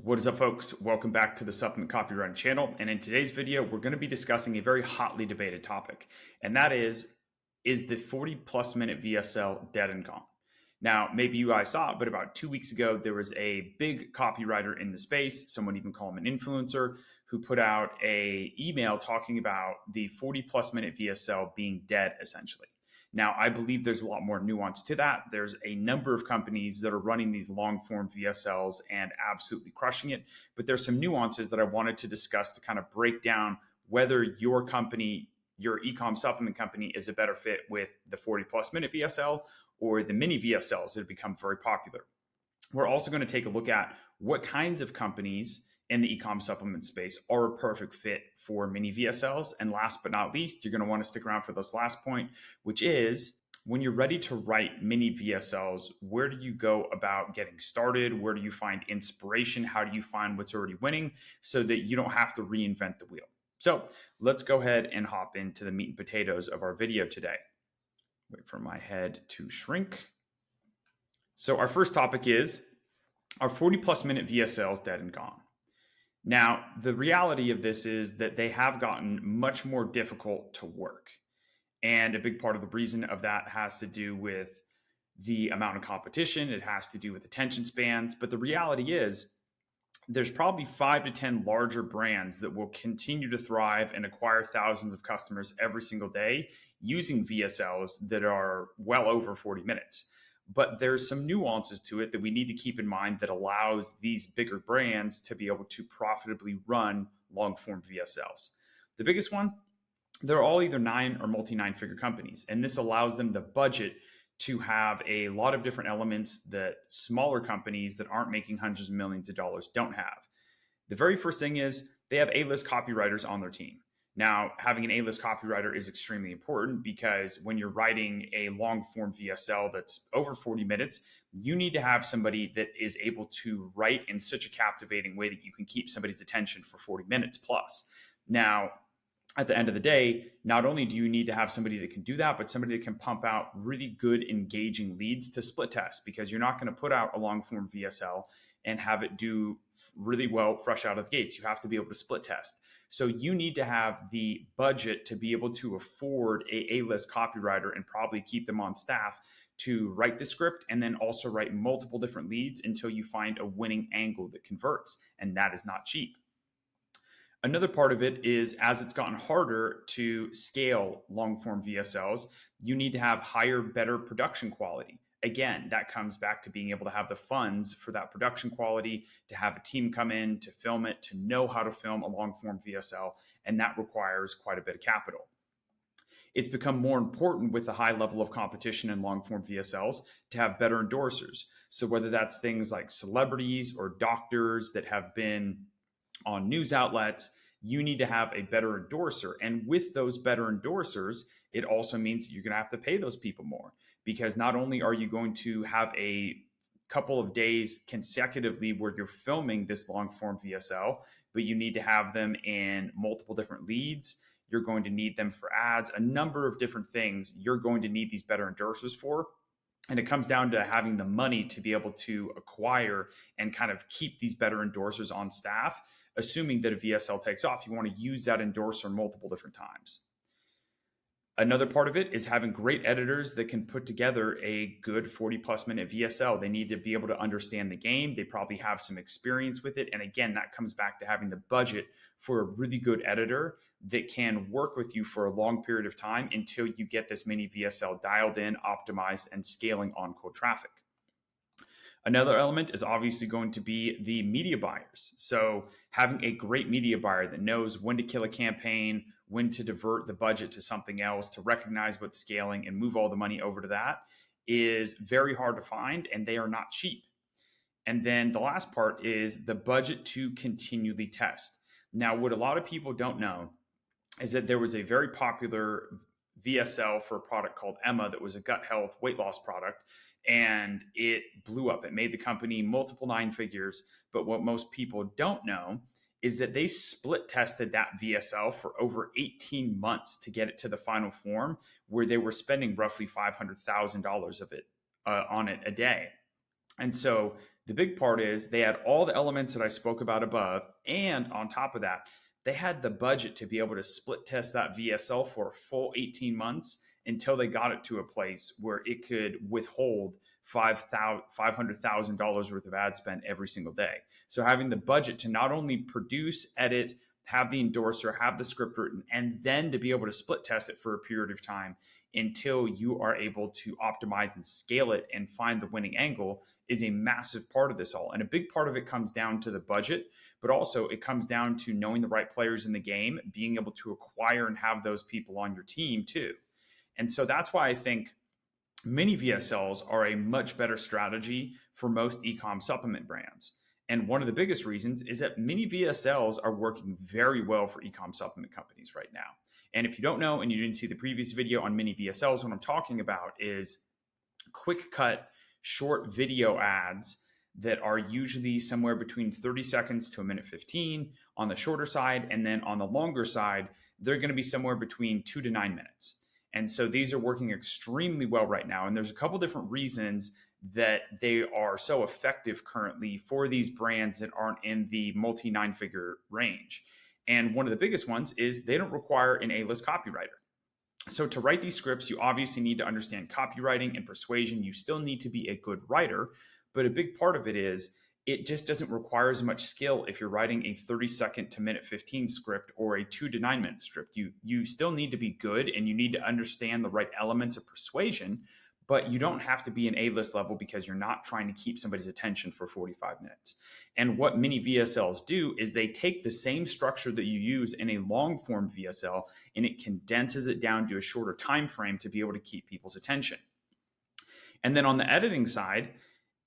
What is up, folks? Welcome back to the Supplement Copywriting channel. And in today's video, we're going to be discussing a very hotly debated topic. And that is the 40 plus minute VSL dead and gone? Now, maybe you guys saw it, but about 2 weeks ago, there was a big copywriter in the space, someone even call him an influencer, who put out an email talking about the 40 plus minute VSL being dead, essentially. Now, I believe there's a lot more nuance to that. There's a number of companies that are running these long form VSLs and absolutely crushing it. But there's some nuances that I wanted to discuss to kind of break down whether your company, your Ecomm supplement company, is a better fit with the 40 plus minute VSL or the mini VSLs that have become very popular. We're also going to take a look at what kinds of companies in the Ecomm supplement space are a perfect fit for mini VSLs. And last but not least, you're going to want to stick around for this last point, which is when you're ready to write mini VSLs, where do you go about getting started? Where do you find inspiration? How do you find what's already winning so that you don't have to reinvent the wheel? So let's go ahead and hop into the meat and potatoes of our video today. Wait for my head to shrink. So our first topic is, are 40 plus minute VSLs dead and gone? Now, the reality of this is that they have gotten much more difficult to work. And a big part of the reason of that has to do with the amount of competition. It has to do with attention spans. But the reality is there's probably 5 to 10 larger brands that will continue to thrive and acquire thousands of customers every single day using VSLs that are well over 40 minutes. But there's some nuances to it that we need to keep in mind that allows these bigger brands to be able to profitably run long form VSLs. The biggest one, they're all either 9 or multi-9-figure companies. And this allows them the budget to have a lot of different elements that smaller companies that aren't making hundreds of millions of dollars don't have. The very first thing is they have A-list copywriters on their team. Now, having an A-list copywriter is extremely important because when you're writing a long-form VSL that's over 40 minutes, you need to have somebody that is able to write in such a captivating way that you can keep somebody's attention for 40 minutes plus. Now, at the end of the day, not only do you need to have somebody that can do that, but somebody that can pump out really good, engaging leads to split test, because you're not going to put out a long-form VSL and have it do really well fresh out of the gates. You have to be able to split test. So you need to have the budget to be able to afford a A-list copywriter and probably keep them on staff to write the script and then also write multiple different leads until you find a winning angle that converts. And that is not cheap. Another part of it is, as it's gotten harder to scale long-form VSLs, you need to have higher, better production quality. Again, that comes back to being able to have the funds for that production quality, to have a team come in, to film it, to know how to film a long-form VSL, and that requires quite a bit of capital. It's become more important with the high level of competition in long-form VSLs to have better endorsers. So whether that's things like celebrities or doctors that have been on news outlets, you need to have a better endorser. And with those better endorsers, it also means that you're going to have to pay those people more, because not only are you going to have a couple of days consecutively where you're filming this long form VSL, but you need to have them in multiple different leads. You're going to need them for ads, a number of different things you're going to need these better endorsers for. And it comes down to having the money to be able to acquire and kind of keep these better endorsers on staff. Assuming that a VSL takes off, you want to use that endorser multiple different times. Another part of it is having great editors that can put together a good 40 plus minute VSL. They need to be able to understand the game. They probably have some experience with it. And again, that comes back to having the budget for a really good editor that can work with you for a long period of time until you get this mini VSL dialed in, optimized, and scaling on quote traffic. Another element is obviously going to be the media buyers. So having a great media buyer that knows when to kill a campaign, when to divert the budget to something else, to recognize what's scaling and move all the money over to that is very hard to find, and they are not cheap. And then the last part is the budget to continually test. Now, what a lot of people don't know is that there was a very popular VSL for a product called Emma that was a gut health weight loss product, and it blew up. It made the company multiple 9 figures. But what most people don't know is that they split tested that VSL for over 18 months to get it to the final form, where they were spending roughly $500,000 of it on it a day. And so The big part is they had all the elements that I spoke about above. And on top of that, they had the budget to be able to split test that VSL for a full 18 months until they got it to a place where it could withhold $500,000 worth of ad spend every single day. So having the budget to not only produce, edit, have the endorser, have the script written, and then to be able to split test it for a period of time until you are able to optimize and scale it and find the winning angle is a massive part of this all. And a big part of it comes down to the budget, but also it comes down to knowing the right players in the game, being able to acquire and have those people on your team too. And so that's why I think mini VSLs are a much better strategy for most e-com supplement brands. And one of the biggest reasons is that mini VSLs are working very well for e-com supplement companies right now. And if you don't know and you didn't see the previous video on mini VSLs, what I'm talking about is quick cut, short video ads that are usually somewhere between 30 seconds to a minute 15 on the shorter side. And then on the longer side, they're going to be somewhere between 2 to 9 minutes. And so these are working extremely well right now. And there's a couple different reasons that they are so effective currently for these brands that aren't in the multi 9-figure range. And one of the biggest ones is they don't require an A-list copywriter. So to write these scripts, you obviously need to understand copywriting and persuasion. You still need to be a good writer, but a big part of it is it just doesn't require as much skill if you're writing a 30-second to minute 15 script or a 2 to 9 minute script. You still need to be good and you need to understand the right elements of persuasion, but you don't have to be an A-list level because you're not trying to keep somebody's attention for 45 minutes. And what mini VSLs do is they take the same structure that you use in a long form VSL and it condenses it down to a shorter time frame to be able to keep people's attention. And then on the editing side,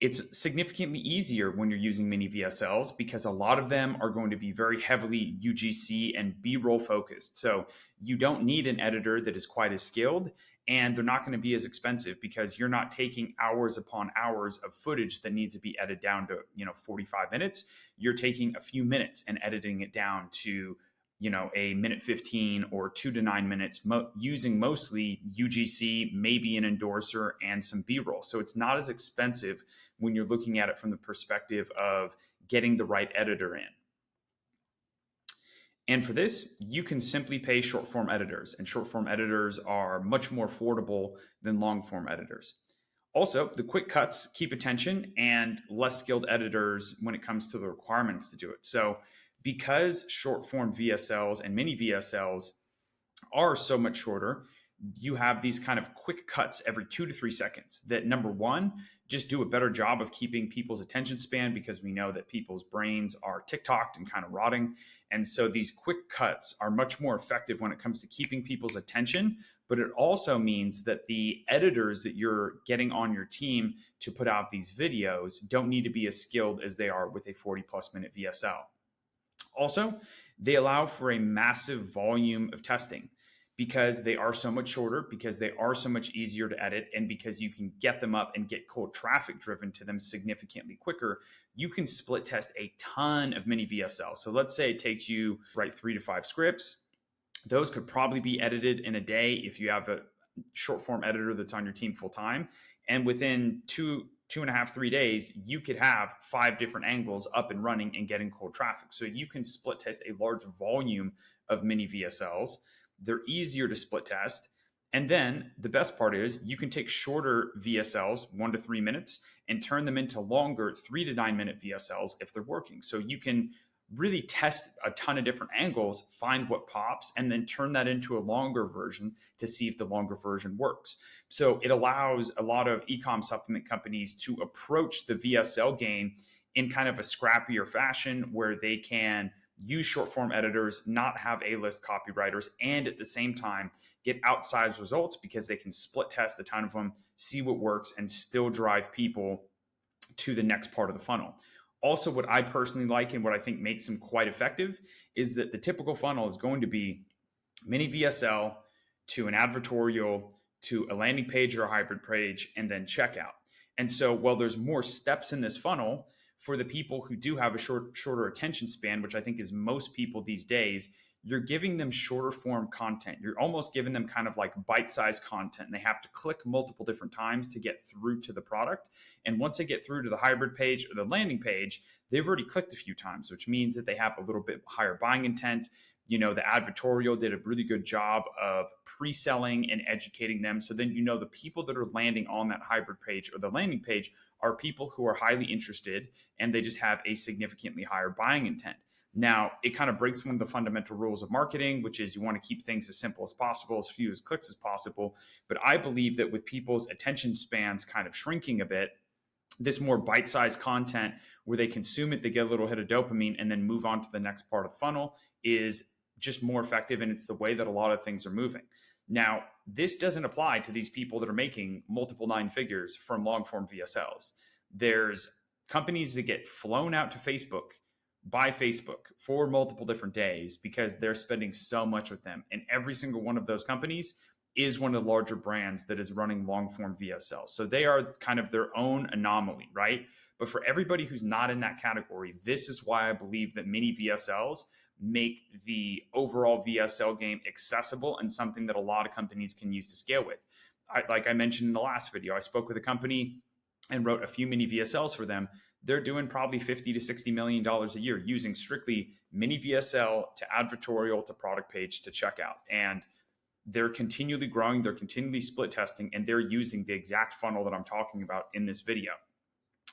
it's significantly easier when you're using mini VSLs because a lot of them are going to be very heavily UGC and B-roll focused. So you don't need an editor that is quite as skilled, and they're not going to be as expensive because you're not taking hours upon hours of footage that needs to be edited down to 45 minutes. You're taking a few minutes and editing it down to a minute 15 or 2 to 9 minutes, using mostly UGC, maybe an endorser and some B-roll. So it's not as expensive when you're looking at it from the perspective of getting the right editor in. And for this, you can simply pay short form editors, and short form editors are much more affordable than long form editors. Also, the quick cuts keep attention and less skilled editors when it comes to the requirements to do it. So because short form VSLs and mini VSLs are so much shorter, you have these kind of quick cuts every 2 to 3 seconds that, number one, just do a better job of keeping people's attention span because we know that people's brains are TikToked and kind of rotting. And so these quick cuts are much more effective when it comes to keeping people's attention. But it also means that the editors that you're getting on your team to put out these videos don't need to be as skilled as they are with a 40+ minute VSL. Also, they allow for a massive volume of testing because they are so much shorter, because they are so much easier to edit, and because you can get them up and get cold traffic driven to them significantly quicker. You can split test a ton of mini VSL. So let's say it takes you write 3 to 5 scripts. Those could probably be edited in a day if you have a short form editor that's on your team full time. And within 2.5, 3 days, you could have 5 different angles up and running and getting cold traffic. So you can split test a large volume of mini VSLs. They're easier to split test. And then the best part is you can take shorter VSLs, 1 to 3 minutes, and turn them into longer 3 to 9 minute VSLs if they're working. So you can really test a ton of different angles, find what pops, and then turn that into a longer version to see if the longer version works. So it allows a lot of e-com supplement companies to approach the VSL game in kind of a scrappier fashion where they can use short form editors, not have A-list copywriters, and at the same time get outsized results because they can split test a ton of them, see what works, and still drive people to the next part of the funnel. Also, what I personally like and what I think makes them quite effective is that the typical funnel is going to be mini VSL to an advertorial to a landing page or a hybrid page and then checkout. And so while there's more steps in this funnel, for the people who do have a shorter attention span, which I think is most people these days, you're giving them shorter form content. You're almost giving them kind of like bite-sized content. And they have to click multiple different times to get through to the product. And once they get through to the hybrid page or the landing page, they've already clicked a few times, which means that they have a little bit higher buying intent. The advertorial did a really good job of pre-selling and educating them. So then, the people that are landing on that hybrid page or the landing page are people who are highly interested, and they just have a significantly higher buying intent. Now, it kind of breaks one of the fundamental rules of marketing, which is you want to keep things as simple as possible, as few as clicks as possible. But I believe that with people's attention spans kind of shrinking a bit, this more bite-sized content where they consume it, they get a little hit of dopamine, and then move on to the next part of the funnel is just more effective. And it's the way that a lot of things are moving. Now, this doesn't apply to these people that are making multiple nine figures from long-form VSLs. There's companies that get flown out to Facebook by Facebook for multiple different days because they're spending so much with them. And every single one of those companies is one of the larger brands that is running long-form VSL. So they are kind of their own anomaly, right? But for everybody who's not in that category, this is why I believe that mini VSLs make the overall VSL game accessible and something that a lot of companies can use to scale with. Like I mentioned in the last video, I spoke with a company and wrote a few mini VSLs for them. They're doing probably $50 to $60 million a year using strictly mini VSL to advertorial to product page to checkout. And they're continually growing, they're continually split testing, and they're using the exact funnel that I'm talking about in this video.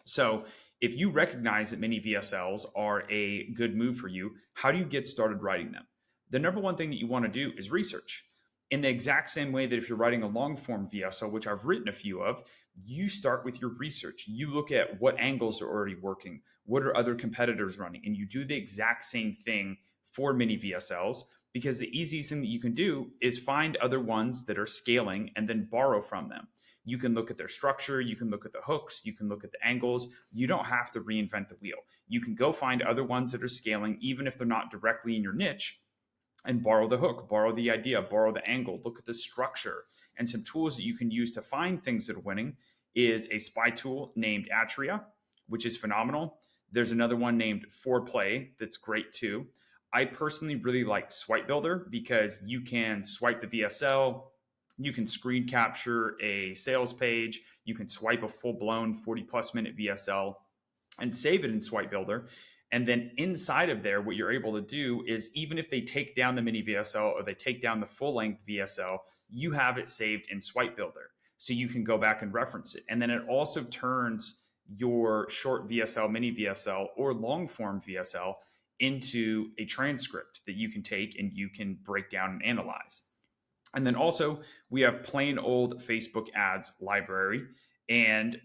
So if you recognize that mini VSLs are a good move for you, how do you get started writing them? The number one thing that you want to do is research. In the exact same way that if you're writing a long form VSL, which I've written a few of, you start with your research. You look at what angles are already working, what are other competitors running, and you do the exact same thing for mini VSLs, because the easiest thing that you can do is find other ones that are scaling and then borrow from them. You can look at their structure, you can look at the hooks, you can look at the angles. You don't have to reinvent the wheel. You can go find other ones that are scaling, even if they're not directly in your niche, and borrow the hook, borrow the idea, borrow the angle, look at the structure. And some tools that you can use to find things that are winning is a spy tool named Atria, which is phenomenal. There's another one named Foreplay that's great too. I personally really like Swipe Builder because you can swipe the VSL, you can screen capture a sales page, you can swipe a full-blown 40-plus minute VSL and save it in Swipe Builder. And then inside of there, what you're able to do is even if they take down the mini VSL or they take down the full-length VSL, you have it saved in Swipe Builder. So you can go back and reference it. And then it also turns your short VSL, mini VSL, or long-form VSL into a transcript that you can take and you can break down and analyze. And then also we have plain old Facebook ads library and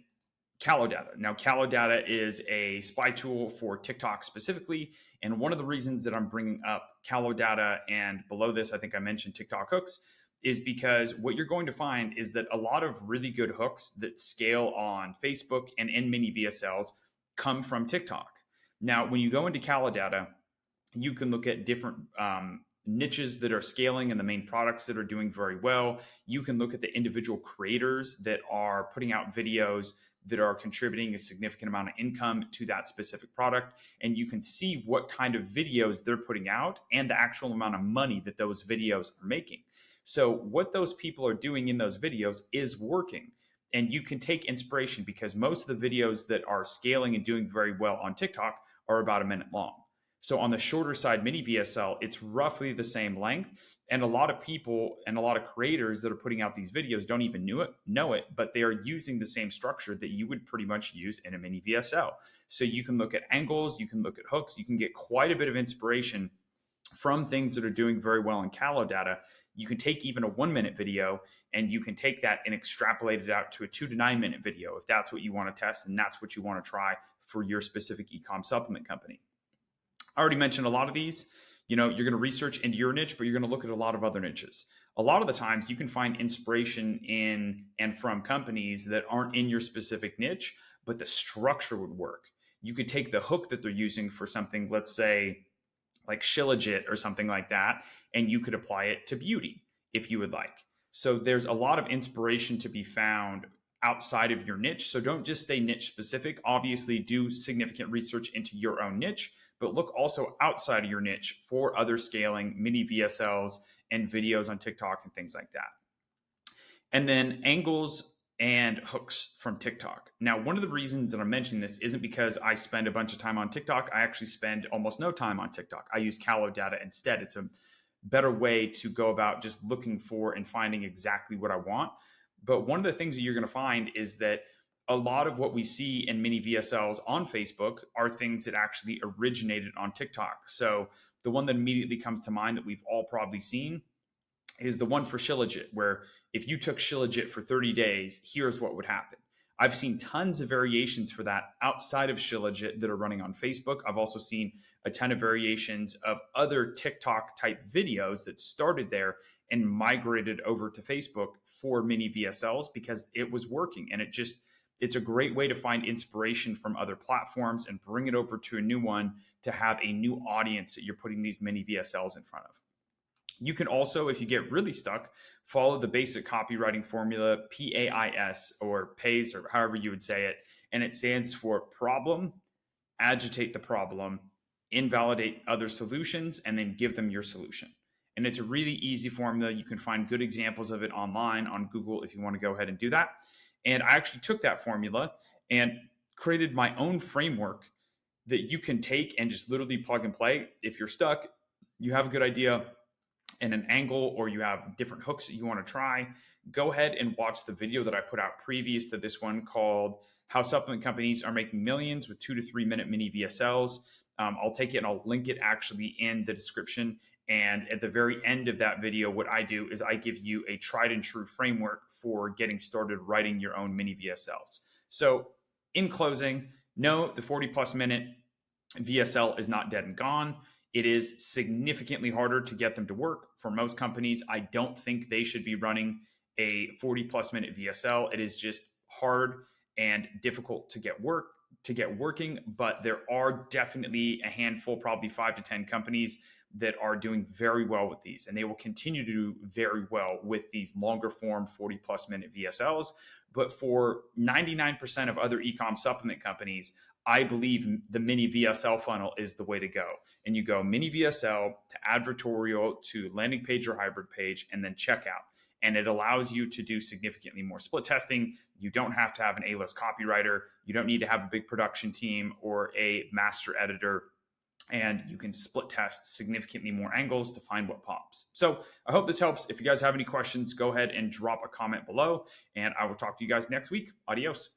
Callow Data. Now, Callow Data is a spy tool for TikTok specifically. And one of the reasons that I'm bringing up Callow Data and below this, I think I mentioned TikTok hooks, is because what you're going to find is that a lot of really good hooks that scale on Facebook and in mini VSLs come from TikTok. Now, when you go into Callow Data, you can look at different niches that are scaling and the main products that are doing very well. You can look at the individual creators that are putting out videos that are contributing a significant amount of income to that specific product. And you can see what kind of videos they're putting out and the actual amount of money that those videos are making. So what those people are doing in those videos is working. And you can take inspiration because most of the videos that are scaling and doing very well on TikTok are about a minute long. So on the shorter side, mini VSL, it's roughly the same length. And a lot of people and a lot of creators that are putting out these videos don't even know it, but they are using the same structure that you would pretty much use in a mini VSL. So you can look at angles, you can look at hooks, you can get quite a bit of inspiration from things that are doing very well in Callow Data. You can take even a 1-minute video and you can take that and extrapolate it out to a 2 to 9 minute video if that's what you want to test and that's what you want to try for your specific e-com supplement company. I already mentioned a lot of these. You're going to research into your niche, but you're going to look at a lot of other niches. A lot of the times you can find inspiration in and from companies that aren't in your specific niche, but the structure would work. You could take the hook that they're using for something, let's say like Shilajit or something like that, and you could apply it to beauty if you would like. So there's a lot of inspiration to be found outside of your niche. So don't just stay niche specific. Obviously do significant research into your own niche, but look also outside of your niche for other scaling mini VSLs and videos on TikTok and things like that. And then angles and hooks from TikTok. Now, one of the reasons that I'm mentioning this isn't because I spend a bunch of time on TikTok. I actually spend almost no time on TikTok. I use Callow data instead. It's a better way to go about just looking for and finding exactly what I want. But one of the things that you're going to find is that a lot of what we see in mini VSLs on Facebook are things that actually originated on TikTok. So the one that immediately comes to mind that we've all probably seen is the one for Shilajit, where if you took Shilajit for 30 days, here's what would happen. I've seen tons of variations for that outside of Shilajit that are running on Facebook. I've also seen a ton of variations of other TikTok type videos that started there and migrated over to Facebook for mini VSLs because it was working. And it's a great way to find inspiration from other platforms and bring it over to a new one to have a new audience that you're putting these mini VSLs in front of. You can also, if you get really stuck, follow the basic copywriting formula, PAIS or PAIS or however you would say it. And it stands for problem, agitate the problem, invalidate other solutions, and then give them your solution. And it's a really easy formula. You can find good examples of it online on Google if you want to go ahead and do that. And I actually took that formula and created my own framework that you can take and just literally plug and play. If you're stuck, you have a good idea and an angle, or you have different hooks that you want to try, go ahead and watch the video that I put out previous to this one called How Supplement Companies Are Making Millions with 2 to 3 minute mini VSLs. I'll take it and I'll link it actually in the description. And at the very end of that video, what I do is I give you a tried and true framework for getting started writing your own mini VSLs. So in closing, no, the 40 plus minute VSL is not dead and gone. It is significantly harder to get them to work for most companies. I don't think they should be running a 40 plus minute VSL. It is just hard and difficult to get working, but there are definitely a handful, probably 5 to 10 companies that are doing very well with these, and they will continue to do very well with these longer form 40 plus minute VSLs. But for 99% of other e-com supplement companies, I believe the mini VSL funnel is the way to go. And you go mini VSL to advertorial to landing page or hybrid page and then checkout. And it allows you to do significantly more split testing. You don't have to have an A-list copywriter. You don't need to have a big production team or a master editor. And you can split test significantly more angles to find what pops. So I hope this helps. If you guys have any questions, go ahead and drop a comment below. And I will talk to you guys next week. Adios.